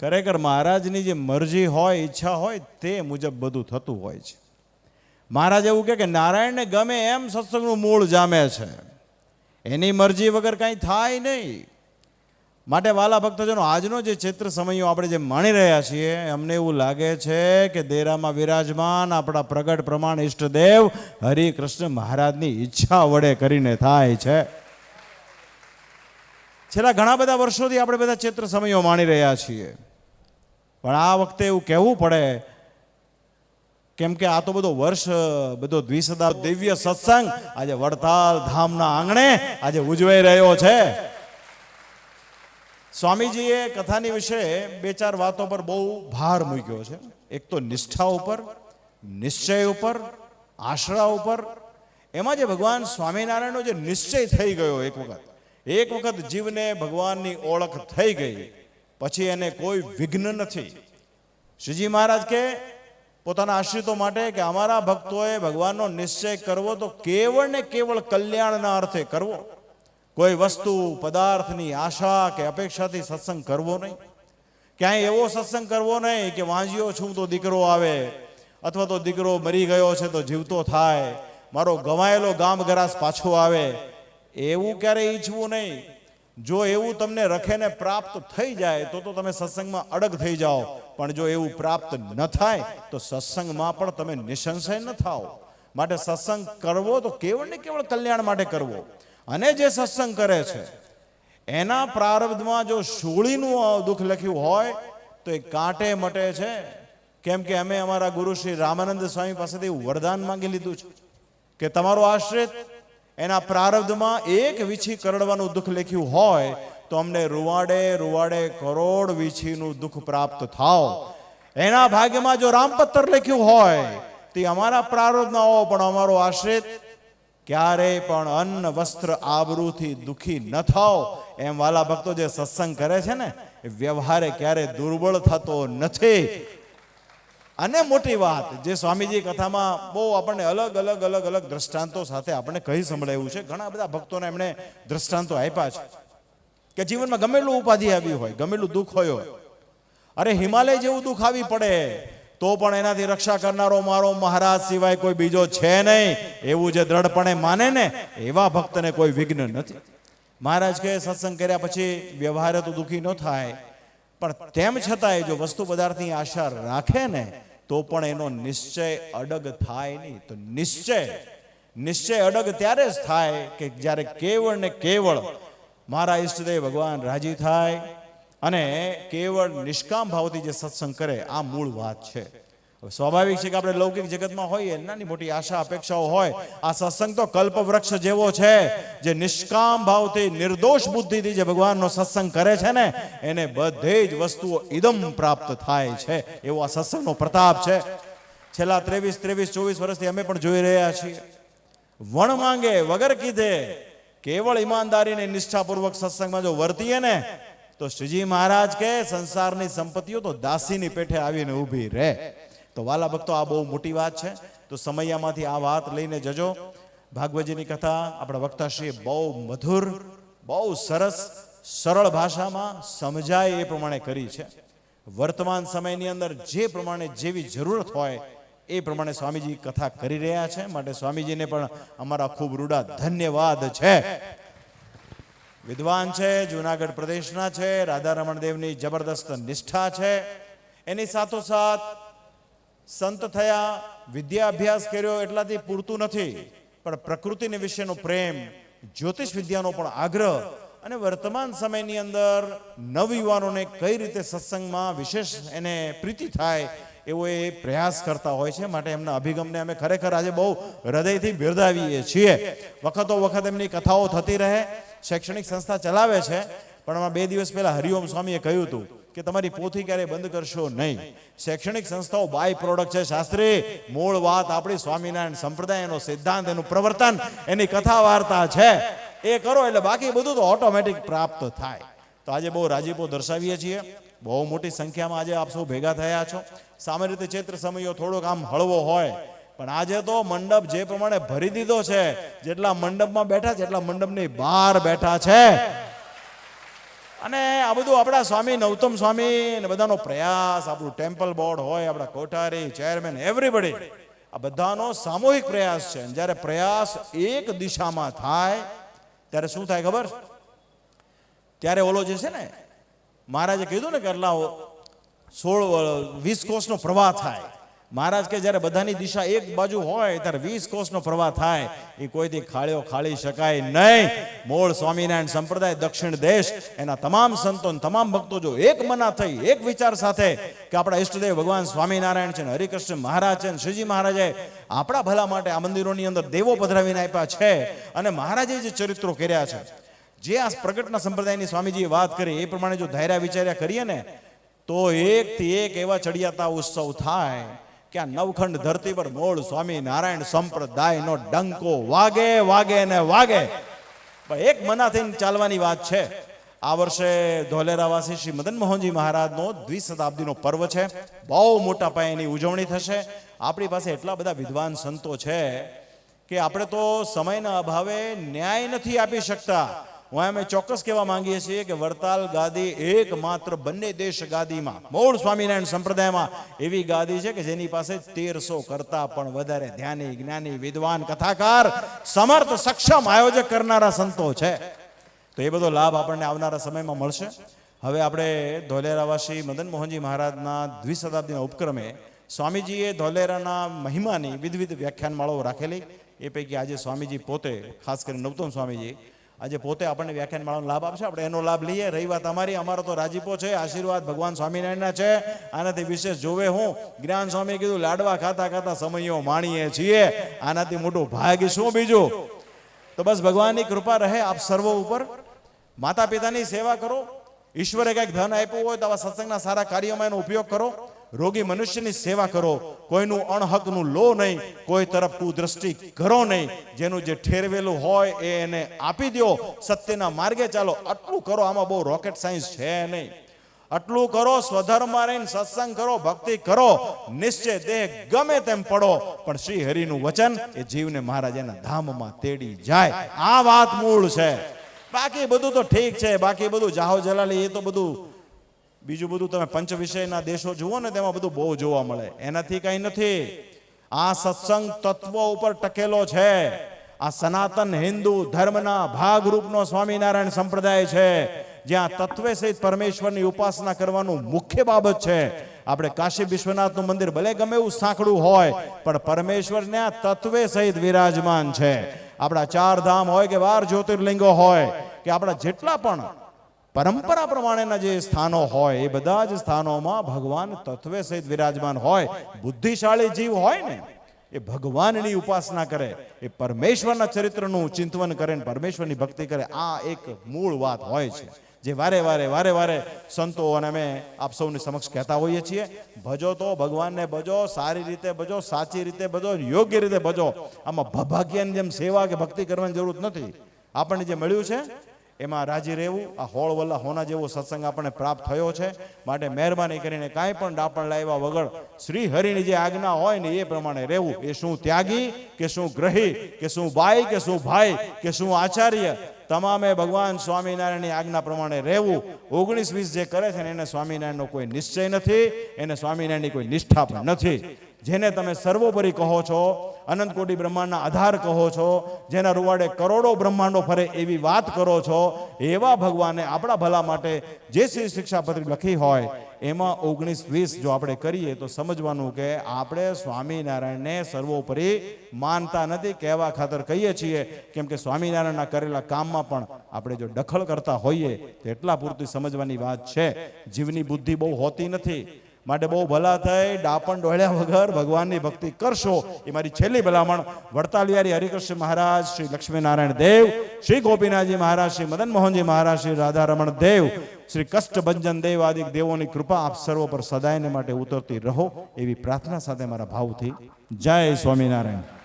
ખરેખર મહારાજની જે મરજી હોય, ઈચ્છા હોય તે મુજબ બધું થતું હોય છે. મહારાજ એવું કહે કે નારાયણને ગમે એમ સત્સંગનું મૂળ જામે છે, એની મરજી વગર કાંઈ થાય નહીં. માટે વાલા ભક્તજનો, આજનો જે ચૈત્ર સમયો આપણે જે માણી રહ્યા છીએ, અમને એવું લાગે છે કે દેરામાં વિરાજમાન આપણા પ્રગટ પ્રમાણ ઈષ્ટદેવ હરિકૃષ્ણ મહારાજની ઈચ્છા વડે કરીને થાય છે. છેલ્લા ઘણા બધા વર્ષોથી આપણે બધા ચૈત્ર સમયો માણી રહ્યા છીએ, પણ આ વખતે એવું કહેવું પડે, કેમ કે આ તો બધો વર્ષ, બધો દ્વિસદા દિવ્ય સત્સંગ આજે વડતાલ ધામના આંગણે આજે ઉજવાઈ રહ્યો છે. સ્વામીજીએ કથાની વિશે બે ચાર વાતો પર બહુ ભાર મૂક્યો છે. એક તો નિષ્ઠા ઉપર, નિશ્ચય ઉપર, આશરા ઉપર. એમાં જે ભગવાન સ્વામિનારાયણનો જે નિશ્ચય થઈ ગયો, એક વખત જીવને ભગવાનની ઓળખ થઈ ગઈ પછી એને કોઈ વિઘ્ન નથી. શ્રીજી મહારાજ કે પોતાના આશ્રિતો માટે કે અમારા ભક્તોએ ભગવાનનો નિશ્ચય કરવો તો કેવળ ને કેવળ કલ્યાણના અર્થે કરવો. કોઈ વસ્તુ પદાર્થની આશા કે અપેક્ષાથી સત્સંગ કરવો નહીં. ક્યાંય એવો સત્સંગ કરવો નહીં કે વાંજ્યો છું તો દીકરો આવે, અથવા તો દીકરો મરી ગયો છે તો જીવતો થાય, મારો ગવાયેલો ગામ ગરાસ પાછો આવે. એવું ક્યારેય ઈચ્છવું નહીં. જો એવું તમને રખેને પ્રાપ્ત થઈ જાય તો તમે સત્સંગમાં અડગ થઈ જાઓ, પણ જો એવું પ્રાપ્ત ન થાય તો સત્સંગમાં પણ તમે નિસંશય ન થાઓ. માટે સત્સંગ કરવો તો કેવળ ને કેવળ કલ્યાણ માટે કરવો. અને જે સત્સંગ કરે છે એના પ્રારબ્ધમાં જો શૂળીનું દુઃખ લખ્યું હોય તો એ કાંટે મટે છે. કેમ કે અમે અમારા ગુરુ શ્રી રામાનંદ સ્વામી પાસેથી વરદાન માંગી લીધું છે કે તમારો આશ્રિત એના પ્રારબ્ધમાં એક વીછી કરડવાનું દુઃખ લખ્યું હોય તો અમને રૂવાડે રૂવાડે કરોડ વીછીનું દુઃખ પ્રાપ્ત થાવ. એના ભાગ્યમાં જો રામપત્ર લખ્યું હોય તે અમારા પ્રારબ્ધ ના હો, પણ અમારો આશ્રિત ક્યારેય પણ અન્ન વસ્ત્ર આબરૂથી દુઃખી ન થાવ. એમ વાલા ભક્તો જે સત્સંગ કરે છે ને એ વ્યવહારે ક્યારે દુર્બળ થતો નથી. અને મોટી વાત જે સ્વામીજી કથામાં બહુ આપણને અલગ અલગ અલગ અલગ દ્રષ્ટાંતો સાથે આપણને કહી સંભળાયું છે. ઘણા બધા ભક્તોને એમણે દ્રષ્ટાંતો આપ્યા છે કે જીવનમાં ગમેલું ઉપાધિ આવી હોય, ગમેલું દુઃખ હોય, અરે હિમાલય જેવું દુઃખ આવી પડે તો પણ એનાથી રક્ષા કરનારો મારો મહારાજ સિવાય કોઈ બીજો છે નહીં, એવું જે દ્રઢપણે માને ને એવા ભક્તને કોઈ વિઘ્ન નથી. મહારાજ કહે સત્સંગ કર્યા પછી વ્યવહારે તો દુઃખી ન થાય, પણ તેમ છતાંય જો વસ્તુ પદાર્થની આશા રાખે ને તો પણ એનો નિશ્ચય અડગ થાય નહીં. તો નિશ્ચય અડગ ત્યારે જ થાય કે જ્યારે કેવળ ને કેવળ મારા ઈષ્ટદેવ ભગવાન રાજી થાય અને કેવળ નિષ્કામ ભાવથી જે સત્સંગ કરે. આ મૂળ વાત છે. સ્વાભાવિક છે કે આપણે લૌકિક જગતમાં હોઈએ, નાની મોટી આશા અપેક્ષાઓ હોય. આ સત્સંગ તો કલ્પ વૃક્ષ જેવો છે, જે નિષ્કામ ભાવથી નિર્દોષ બુદ્ધિથી જે ભગવાનનો સત્સંગ કરે છે ને એને બધી જ વસ્તુઓ ઇદમ પ્રાપ્ત થાય છે. એવો આ સત્સંગનો પ્રતાપ છે. છેલ્લા 23-24 વર્ષથી અમે પણ જોઈ રહ્યા છીએ. વણ માંગે વગર કીધે કેવળ ઈમાનદારીને નિષ્ઠાપૂર્વક સત્સંગમાં જો વર્તીએ ને તો શ્રીજી મહારાજ કે સંસારની સંપત્તિઓ તો દાસીની પેઠે આવીને ઊભી રહે. તો વાલા ભક્તો, આ બહુ મોટી વાત છે. તો સમયમાંથી આ વાત લઈને જજો. ભાગવતજીની કથા આપણા વક્તાશ્રીએ બહુ મધુર, બહુ સરસ, સરળ ભાષામાં સમજાય એ પ્રમાણે કરી છે. વર્તમાન સમયની અંદર જે પ્રમાણે જેવી જરૂરત હોય એ પ્રમાણે સ્વામીજી કથા કરી રહ્યા છે. માટે સ્વામીજીને પણ અમારા ખૂબ રૂડા ધન્યવાદ છે. વિદ્વાન છે, જુનાગઢ પ્રદેશના છે, રાધારમણ દેવની જબરદસ્ત નિષ્ઠા છે. એની સાથોસાથ સંત થયા, વિદ્યા અભ્યાસ કર્યો એટલાથી પૂરતું નથી, પણ પ્રકૃતિની વિશેનો પ્રેમ, જ્યોતિષ વિદ્યાનો પણ આગ્રહ અને વર્તમાન સમયની અંદર નવયુવાનોને કઈ રીતે સત્સંગમાં વિશેષ એને પ્રીતિ થાય એવો એ પ્રયાસ કરતા હોય છે. માટે એમના અભિગમને અમે ખરેખર આજે બહુ હૃદયથી બિરદાવીએ છીએ. વખતો વખત એમની કથાઓ થતી રહે. શૈક્ષણિક સંસ્થા ચલાવે છે, પણ એમાં 2 દિવસ પહેલા હરિઓમ સ્વામીએ કહ્યું હતું કે તમારી પોથી ક્યારેય બંધ કરશો નહીં. શૈક્ષણિક સંસ્થાઓ બાય પ્રોડક્ટ છે શાસ્ત્રી. મૂળ વાત આપણી સ્વામિનારાયણ સંપ્રદાય, એનો સિદ્ધાંત, એનું પ્રવર્તન, એની કથા વાર્તા છે. એ કરો એટલે બાકી બધું તો ઓટોમેટિક પ્રાપ્ત થાય. તો આજે બહુ રાજીપો દર્શાવીએ છીએ. બહુ મોટી સંખ્યામાં આજે આપ સૌ ભેગા થયા છો. સામાન્ય રીતે ચૈત્ર સમયો થોડોક આમ હળવો હોય, પણ આજે તો મંડપ જે પ્રમાણે ભરી દીધો છે, જેટલા મંડપમાં બેઠા છે એટલા મંડપની બહાર બેઠા છે. અને આ બધું આપણા સ્વામી નૌતમ સ્વામી ને બધાનો પ્રયાસ, આપણું ટેમ્પલ બોર્ડ હોય, આપણા કોઠારી, ચેરમેન, એવરીબડી, આ બધાનો સામૂહિક પ્રયાસ છે. જ્યારે પ્રયાસ એક દિશામાં થાય ત્યારે શું થાય ખબર? ત્યારે ઓલો જે છે ને, મહારાજે કીધું ને કે એટલા 16-20 કોસનો પ્રવાહ થાય. મહારાજ કે જ્યારે બધાની દિશા એક બાજુ હોય ત્યારે 20 કોસનો પ્રવાહ થાય. એ કોઈથી ખાળી શકાય નહીં. મૂળ સ્વામિનારાયણ સંપ્રદાય દક્ષિણ દેશ, એના તમામ સંતો તમામ ભક્તો જો એક મના થઈ, એક વિચાર સાથે કે આપણા ઈષ્ટદેવ ભગવાન સ્વામિનારાયણ છે ને હરિકૃષ્ણ મહારાજ છે ને શ્રીજી મહારાજે આપણા ભલા માટે આ મંદિરોની અંદર દેવો પધરાવીને આપ્યા છે, અને મહારાજે જે ચરિત્રો કર્યા છે, જે આ પ્રગટના સંપ્રદાયની સ્વામીજીએ વાત કરી એ પ્રમાણે જો ધાર્યા વિચાર્યા કરીએ ને, તો એકથી એક એવા ચડિયાતા ઉત્સવ થાય કે આ નવખંડ ધરતી પર મૂળ સ્વામિનારાયણ સંપ્રદાયનો ડંકો વાગે વાગે ને વાગે. એક મના થઈને ચાલવાની વાત છે. આ વર્ષે ધોલેરાવાસી શ્રી મદન મોહનજી મહારાજનો દ્વિશતાબ્દીનો પર્વ છે. બહુ મોટા પાયેની ઉજવણી થશે. આપણી પાસે એટલા બધા વિદ્વાન સંતો છે કે આપણે તો સમયના અભાવે ન્યાય નથી આપી શકતા. હું અમે ચોક્કસ કહેવા માંગીએ છીએ કે વડતાલ ગાદી એકમાત્ર બંને દેશ ગાદીમાં, મૂળ સ્વામિનારાયણ સંપ્રદાયમાં એવી ગાદી છે કે જેની પાસે 1300 કરતા પણ વધારે ધ્યાની, જ્ઞાની, વિદ્વાન, કથાકાર, સમર્થ, સક્ષમ આયોજક કરનારા સંતો છે. તો એ બધો લાભ આપણને આવનારા સમયમાં મળશે. હવે આપણે ધોલેરાવાસી મદન મોહનજી મહારાજના દ્વિશતાબ્દીના ઉપક્રમે સ્વામીજીએ ધોલેરાના મહિમાની વિવિધ વ્યાખ્યાનમાળાઓ રાખેલી. એ પૈકી આજે સ્વામીજી પોતે, ખાસ કરીને નૌતમ સ્વામીજી આજે પોતે આપણને વ્યાખ્યાનમાળાનો લાભ આપશે. આપણે એનો લાભ લઈએ. રહી વાત અમારી, અમારો તો રાજીપો છે, આશીર્વાદ ભગવાન સ્વામિનારાયણના છે. આનાથી વિશેષ જોવે હું? જ્ઞાન સ્વામીએ કીધું લાડવા ખાતા ખાતા સમયો માણીએ છીએ. આનાથી મોટું ભાગ્ય શું બીજું? તો બસ ભગવાનની કૃપા રહે આપ સર્વ ઉપર. માતા પિતાની સેવા કરો. ઈશ્વરે કંઈક ધન આપ્યું હોય તો આવા સત્સંગના સારા કાર્યોમાં એનો ઉપયોગ કરો. રોગી મનુષ્યની સેવા કરો. કોઈનું અણહકનું લો નહીં, કોઈ તરફ કુદ્રષ્ટિ કરો નહીં. જેનું જે ઠેરવેલું હોય એ એને આપી દો. સત્યના માર્ગે ચાલો. આટલું કરો. આમાં બહુ રોકેટ સાયન્સ છે નહીં. આટલું કરો. સ્વધર્મમાં રહીને સત્સંગ કરો, ભક્તિ કરો. નિશ્ચય દેહ ગમે તેમ પડો, પણ શ્રી હરિનું વચન એ જીવને મહારાજ એના ધામમાં તેડી જાય. આ વાત મૂળ છે. બાકી બધું તો ઠીક છે. બાકી બધું જાહો જલાલી એ તો બધું, બીજું બધું તમે પંચ વિષયના દેશો જુઓ ને તેમાં બધું બહુ જોવા મળે. એનાથી કઈ નથી. આ સત્સંગ તત્વો ઉપર ટકેલો છે. આ સનાતન હિન્દુ ધર્મના ભાગરૂપનો સ્વામિનારાયણ સંપ્રદાય છે, જ્યાં તત્વે સહિત પરમેશ્વરની ઉપાસના કરવાનું મુખ્ય બાબત છે. આપણે કાશી વિશ્વનાથનું મંદિર ભલે ગમે એવું સાંકડું હોય, પણ પરમેશ્વરને આ તત્વે સહિત વિરાજમાન છે. આપણા 4 ધામ હોય કે 12 જ્યોતિર્લિંગો હોય કે આપણા જેટલા પણ પરંપરા પ્રમાણેના જે સ્થાનો હોય એ બધા જ સ્થાનોમાં ભગવાન તત્વે સહિત વિરાજમાન હોય. બુદ્ધિશાળી જીવ હોય ને એ ભગવાનની ઉપાસના કરે, એ પરમેશ્વરના ચરિત્રનું ચિંતન કરે, પરમેશ્વરની ભક્તિ કરે. આ એક મૂળ વાત હોય છે જે વારે વારે સંતો અને અમે આપ સૌની સમક્ષ કહેતા હોઈએ છીએ. ભજો તો ભગવાનને ભજો, સારી રીતે ભજો, સાચી રીતે ભજો, યોગ્ય રીતે ભજો. આમાં ભભાગ્યની જેમ સેવા કે ભક્તિ કરવાની જરૂર નથી. આપણને જે મળ્યું છે એમાં રાજી રહેવું. આ હોળ વલ્લા હોના જેવો સત્સંગ આપણને પ્રાપ્ત થયો છે. માટે મહેરબાની કરીને કાંઈ પણ ડાપણ લાવ્યા વગર શ્રી હરિની જે આજ્ઞા હોય ને એ પ્રમાણે રહેવું. એ શું ત્યાગી કે શું ગ્રહી કે શું બાઈ કે શું ભાઈ કે શું આચાર્ય, તમામે ભગવાન સ્વામિનારાયણની આજ્ઞા પ્રમાણે રહેવું. 19-20 જે કરે છે ને એને સ્વામિનારાયણનો કોઈ નિશ્ચય નથી, એને સ્વામિનારાયણની કોઈ નિષ્ઠા પણ નથી. જેને તમે સર્વોપરી કહો છો, અનંત કોટી બ્રહ્માંડના આધાર કહો છો, જેના રૂવાડે કરોડો બ્રહ્માંડો ફરે એવી વાત કરો છો, એવા ભગવાને આપણા ભલા માટે જે શ્રી શિક્ષાપત્રી લખી હોય એમાં 19-20 જો આપણે કરીએ તો સમજવાનું કે આપણે સ્વામિનારાયણને સર્વોપરી માનતા નથી. કહેવા ખાતર કહીએ છીએ, કેમ કે સ્વામિનારાયણના કરેલા કામમાં પણ આપણે જો દખલ કરતા હોઈએ તો એટલા પૂરતી સમજવાની વાત છે. જીવની બુદ્ધિ બહુ હોતી નથી. માટે બહુ ભલા થઈ ડાપણ ડોળ્યા વગર ભગવાનની ભક્તિ કરશો. એ મારી છેલ્લી ભલામણ. વડતાલિયારી હરિકૃષ્ણ મહારાજ, શ્રી લક્ષ્મીનારાયણ દેવ, શ્રી ગોપીનાથજી મહારાજ, શ્રી મદન મોહનજી મહારાજ, શ્રી રાધારમણ દેવ, શ્રી કષ્ટભંજન દેવ આદિ દેવોની કૃપા આપ સર્વ પર સદાયને માટે ઉતરતી રહો એવી પ્રાર્થના સાથે મારા ભાવથી જય સ્વામિનારાયણ.